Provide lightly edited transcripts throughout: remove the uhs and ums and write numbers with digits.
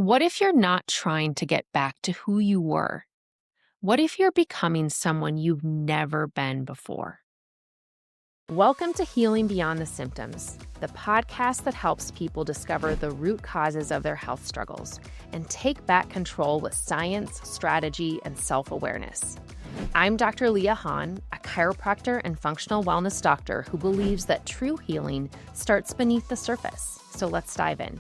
What if you're not trying to get back to who you were? What if you're becoming someone you've never been before? Welcome to Healing Beyond the Symptoms, the podcast that helps people discover the root causes of their health struggles and take back control with science, strategy, and self-awareness. I'm Dr. Leah Hahn, a chiropractor and functional wellness doctor who believes that true healing starts beneath the surface. So let's dive in.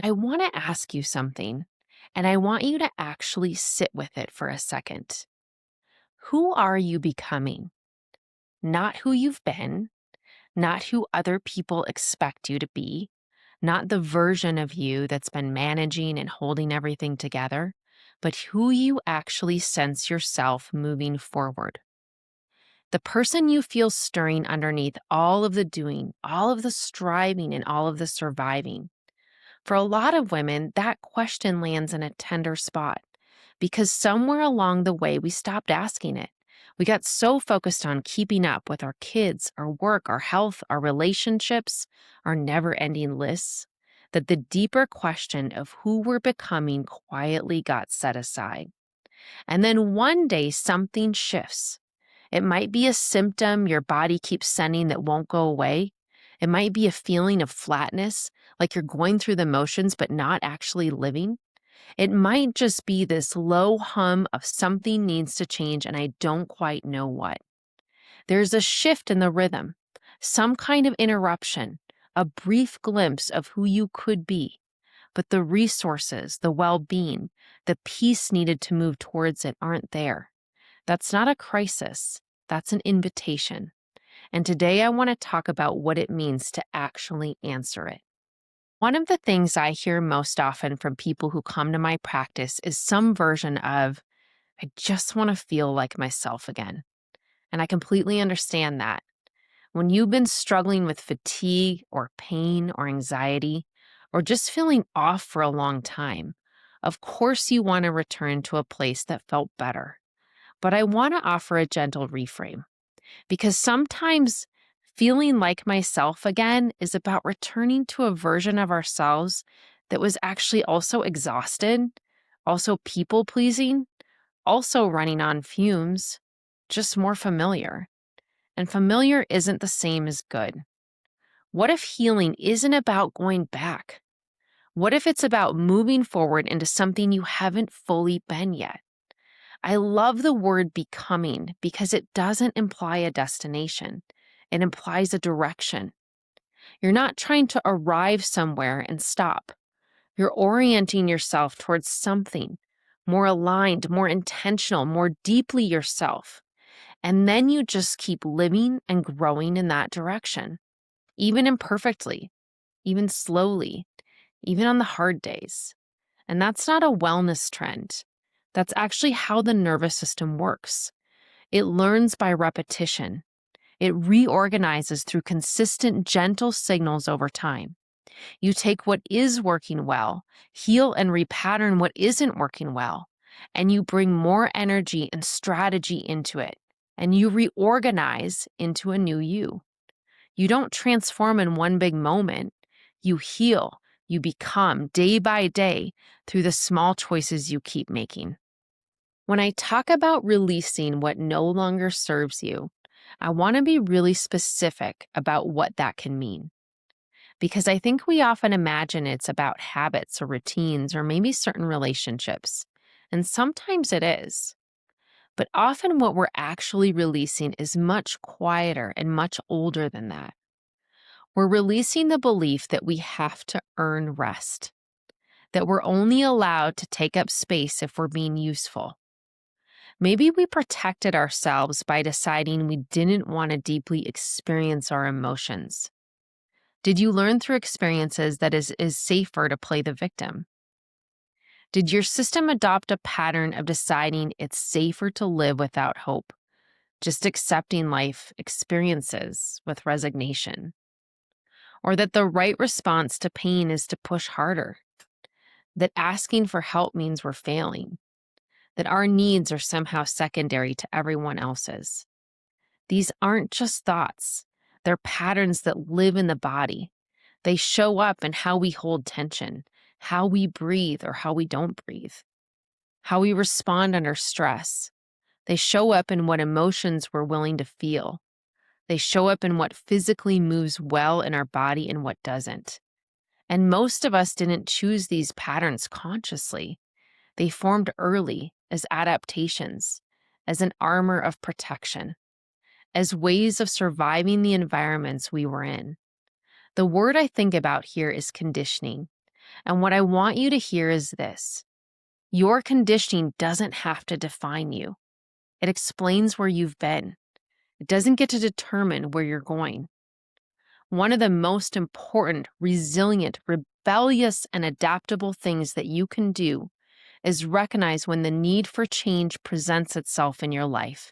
I want to ask you something, and I want you to actually sit with it for a second. Who are you becoming? Not who you've been, not who other people expect you to be, not the version of you that's been managing and holding everything together, but who you actually sense yourself moving forward. The person you feel stirring underneath all of the doing, all of the striving, and all of the surviving. For a lot of women, that question lands in a tender spot because somewhere along the way, we stopped asking it. We got so focused on keeping up with our kids, our work, our health, our relationships, our never-ending lists, that the deeper question of who we're becoming quietly got set aside. And then one day, something shifts. It might be a symptom your body keeps sending that won't go away. It might be a feeling of flatness, like you're going through the motions but not actually living. It might just be this low hum of something needs to change and I don't quite know what. There's a shift in the rhythm, some kind of interruption, a brief glimpse of who you could be. But the resources, the well-being, the peace needed to move towards it aren't there. That's not a crisis. That's an invitation. And today I want to talk about what it means to actually answer it. One of the things I hear most often from people who come to my practice is some version of, I just want to feel like myself again. And I completely understand that. When you've been struggling with fatigue or pain or anxiety, or just feeling off for a long time, of course you want to return to a place that felt better. But I want to offer a gentle reframe. Because sometimes feeling like myself again is about returning to a version of ourselves that was actually also exhausted, also people-pleasing, also running on fumes, just more familiar. And familiar isn't the same as good. What if healing isn't about going back? What if it's about moving forward into something you haven't fully been yet? I love the word becoming because it doesn't imply a destination. It implies a direction. You're not trying to arrive somewhere and stop. You're orienting yourself towards something more aligned, more intentional, more deeply yourself. And then you just keep living and growing in that direction, even imperfectly, even slowly, even on the hard days. And that's not a wellness trend. That's actually how the nervous system works. It learns by repetition. It reorganizes through consistent, gentle signals over time. You take what is working well, heal and repattern what isn't working well, and you bring more energy and strategy into it, and you reorganize into a new you. You don't transform in one big moment. You heal, you become day by day through the small choices you keep making. When I talk about releasing what no longer serves you, I want to be really specific about what that can mean. Because I think we often imagine it's about habits or routines or maybe certain relationships. And sometimes it is. But often what we're actually releasing is much quieter and much older than that. We're releasing the belief that we have to earn rest, that we're only allowed to take up space if we're being useful. Maybe we protected ourselves by deciding we didn't want to deeply experience our emotions. Did you learn through experiences that it is safer to play the victim? Did your system adopt a pattern of deciding it's safer to live without hope, just accepting life experiences with resignation? Or that the right response to pain is to push harder? That asking for help means we're failing? That our needs are somehow secondary to everyone else's? These aren't just thoughts. They're patterns that live in the body. They show up in how we hold tension, how we breathe or how we don't breathe, how we respond under stress. They show up in what emotions we're willing to feel. They show up in what physically moves well in our body and what doesn't. And most of us didn't choose these patterns consciously. They formed early as adaptations, as an armor of protection, as ways of surviving the environments we were in. The word I think about here is conditioning. And what I want you to hear is this: your conditioning doesn't have to define you. It explains where you've been. It doesn't get to determine where you're going. One of the most important, resilient, rebellious, and adaptable things that you can do is recognize when the need for change presents itself in your life,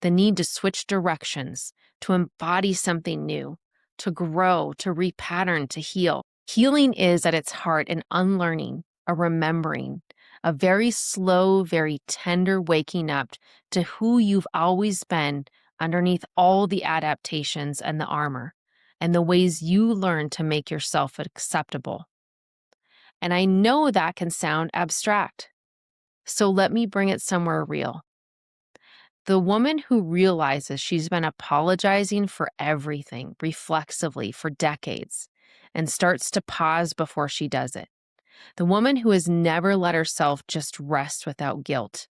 the need to switch directions, to embody something new, to grow, to repattern, to heal. Healing is at its heart an unlearning, a remembering, a very slow, very tender waking up to who you've always been underneath all the adaptations and the armor, and the ways you learn to make yourself acceptable. And I know that can sound abstract, so let me bring it somewhere real. The woman who realizes she's been apologizing for everything reflexively for decades and starts to pause before she does it. The woman who has never let herself just rest without guilt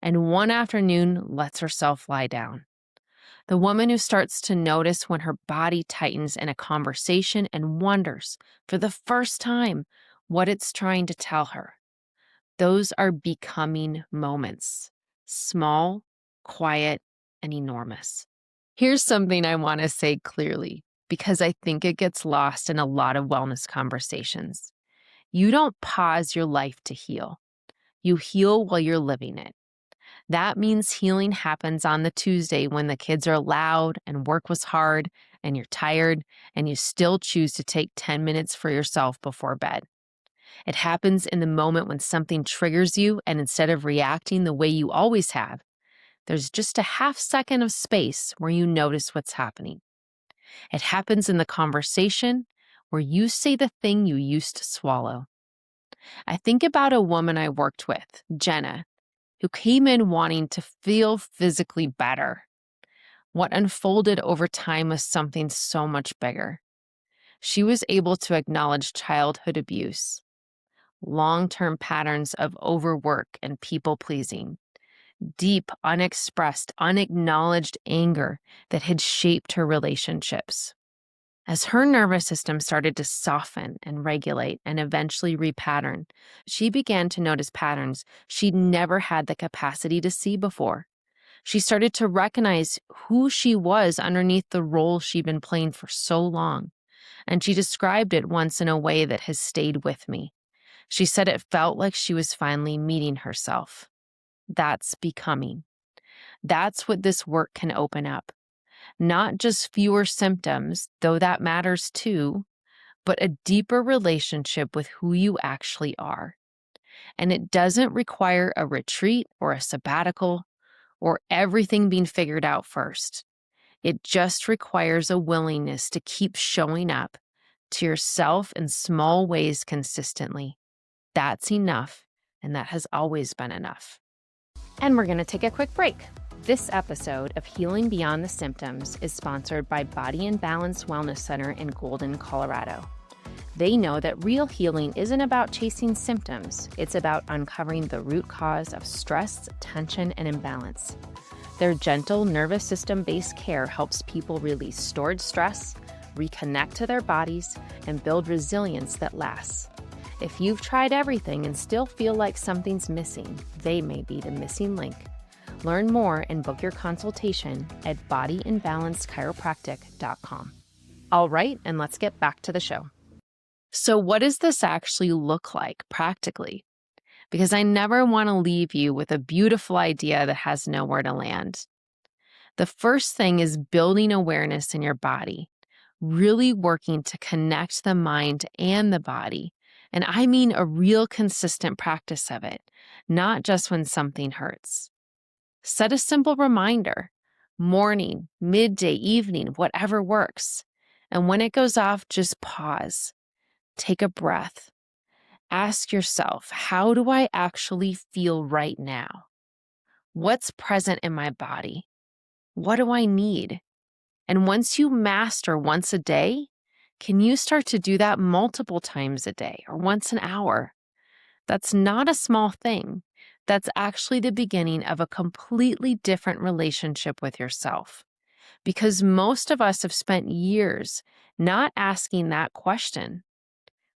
and one afternoon lets herself lie down. The woman who starts to notice when her body tightens in a conversation and wonders, for the first time, what it's trying to tell her. Those are becoming moments. Small, quiet, and enormous. Here's something I want to say clearly, because I think it gets lost in a lot of wellness conversations. You don't pause your life to heal. You heal while you're living it. That means healing happens on the Tuesday when the kids are loud and work was hard and you're tired and you still choose to take 10 minutes for yourself before bed. It happens in the moment when something triggers you, and instead of reacting the way you always have, there's just a half second of space where you notice what's happening. It happens in the conversation where you say the thing you used to swallow. I think about a woman I worked with, Jenna, who came in wanting to feel physically better. What unfolded over time was something so much bigger. She was able to acknowledge childhood abuse, long-term patterns of overwork and people-pleasing, deep, unexpressed, unacknowledged anger that had shaped her relationships. As her nervous system started to soften and regulate and eventually repattern, she began to notice patterns she'd never had the capacity to see before. She started to recognize who she was underneath the role she'd been playing for so long, and she described it once in a way that has stayed with me. She said it felt like she was finally meeting herself. That's becoming. That's what this work can open up. Not just fewer symptoms, though that matters too, but a deeper relationship with who you actually are. And it doesn't require a retreat or a sabbatical or everything being figured out first. It just requires a willingness to keep showing up to yourself in small ways consistently. That's enough, and that has always been enough. And we're going to take a quick break. This episode of Healing Beyond the Symptoms is sponsored by Body and Balance Wellness Center in Golden, Colorado. They know that real healing isn't about chasing symptoms. It's about uncovering the root cause of stress, tension, and imbalance. Their gentle nervous system-based care helps people release stored stress, reconnect to their bodies, and build resilience that lasts. If you've tried everything and still feel like something's missing, they may be the missing link. Learn more and book your consultation at bodyandbalancechiropractic.com. All right, and let's get back to the show. So what does this actually look like practically? Because I never want to leave you with a beautiful idea that has nowhere to land. The first thing is building awareness in your body, really working to connect the mind and the body. And I mean a real consistent practice of it, not just when something hurts. Set a simple reminder, morning, midday, evening, whatever works. And when it goes off, just pause. take a breath. Ask yourself, how do I actually feel right now? What's present in my body? What do I need? And once you master once a day, can you start to do that multiple times a day or once an hour? That's not a small thing. That's actually the beginning of a completely different relationship with yourself. Because most of us have spent years not asking that question.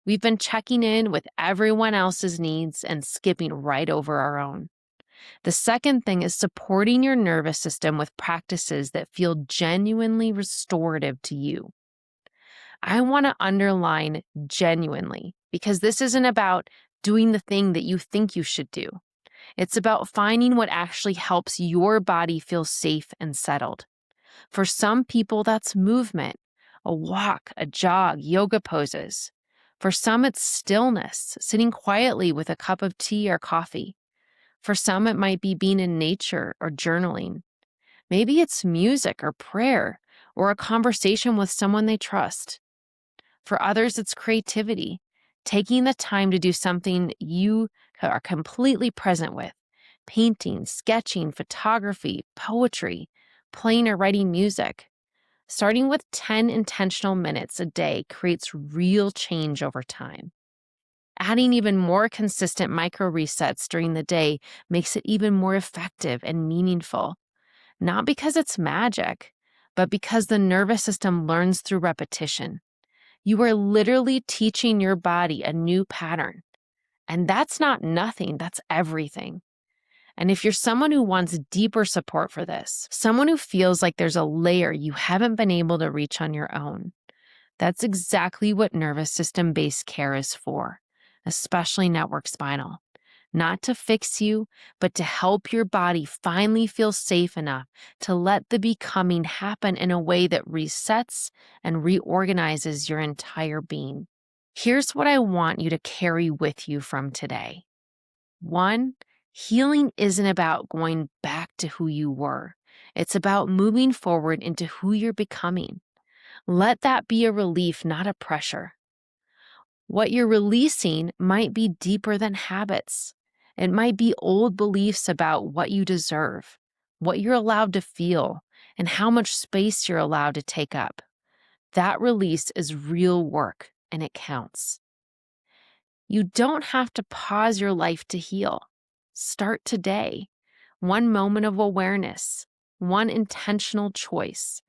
We've been checking in with everyone else's needs and skipping right over our own. The second thing is supporting your nervous system with practices that feel genuinely restorative to you. I want to underline genuinely, because this isn't about doing the thing that you think you should do. It's about finding what actually helps your body feel safe and settled. For some people, that's movement, a walk, a jog, yoga poses. For some, it's stillness, sitting quietly with a cup of tea or coffee. For some, it might be being in nature or journaling. Maybe it's music or prayer or a conversation with someone they trust. For others, it's creativity, taking the time to do something you are completely present with: painting, sketching, photography, poetry, playing or writing music. Starting with 10 intentional minutes a day creates real change over time. Adding even more consistent micro resets during the day makes it even more effective and meaningful. Not because it's magic, but because the nervous system learns through repetition. You are literally teaching your body a new pattern. And that's not nothing, that's everything. And if you're someone who wants deeper support for this, someone who feels like there's a layer you haven't been able to reach on your own, that's exactly what nervous system-based care is for, especially network spinal. Not to fix you, but to help your body finally feel safe enough to let the becoming happen in a way that resets and reorganizes your entire being. Here's what I want you to carry with you from today. 1, healing isn't about going back to who you were. It's about moving forward into who you're becoming. Let that be a relief, not a pressure. What you're releasing might be deeper than habits. It might be old beliefs about what you deserve, what you're allowed to feel, and how much space you're allowed to take up. That release is real work, and it counts. You don't have to pause your life to heal. Start today. One moment of awareness, one intentional choice.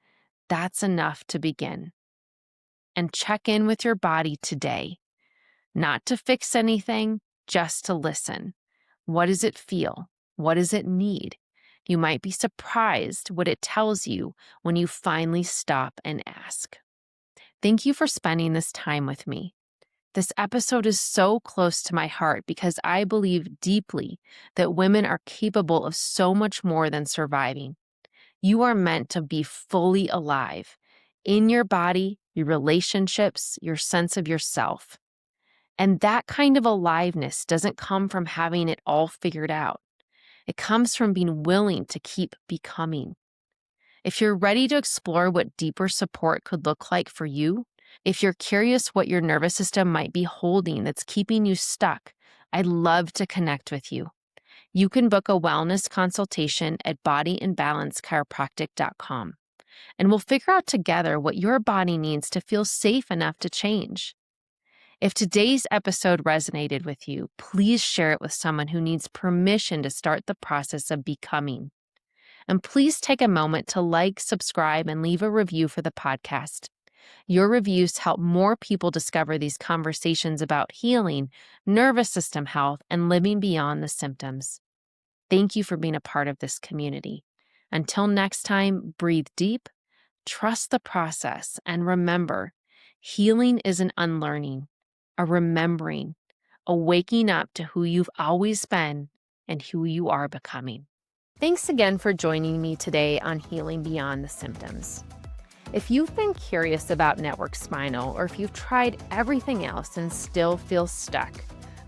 That's enough to begin. And check in with your body today. Not to fix anything, just to listen. What does it feel? What does it need? You might be surprised what it tells you when you finally stop and ask. Thank you for spending this time with me. This episode is so close to my heart because I believe deeply that women are capable of so much more than surviving. You are meant to be fully alive in your body, your relationships, your sense of yourself. And that kind of aliveness doesn't come from having it all figured out. It comes from being willing to keep becoming. If you're ready to explore what deeper support could look like for you, if you're curious what your nervous system might be holding that's keeping you stuck, I'd love to connect with you. You can book a wellness consultation at bodyandbalancechiropractic.com, and we'll figure out together what your body needs to feel safe enough to change. If today's episode resonated with you, please share it with someone who needs permission to start the process of becoming. And please take a moment to like, subscribe, and leave a review for the podcast. Your reviews help more people discover these conversations about healing, nervous system health, and living beyond the symptoms. Thank you for being a part of this community. Until next time, breathe deep, trust the process, and remember, healing is an unlearning, a remembering, a waking up to who you've always been and who you are becoming. Thanks again for joining me today on Healing Beyond the Symptoms. If you've been curious about network spinal, or if you've tried everything else and still feel stuck,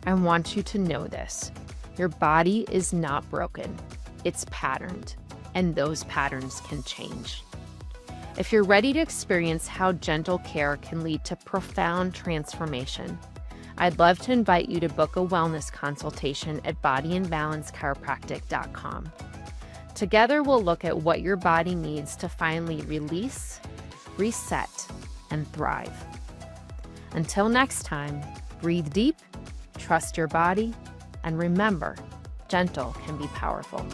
I want you to know this. Your body is not broken. It's patterned, and those patterns can change. If you're ready to experience how gentle care can lead to profound transformation, I'd love to invite you to book a wellness consultation at bodyandbalancechiropractic.com. Together, we'll look at what your body needs to finally release, reset, and thrive. Until next time, breathe deep, trust your body, and remember, gentle can be powerful.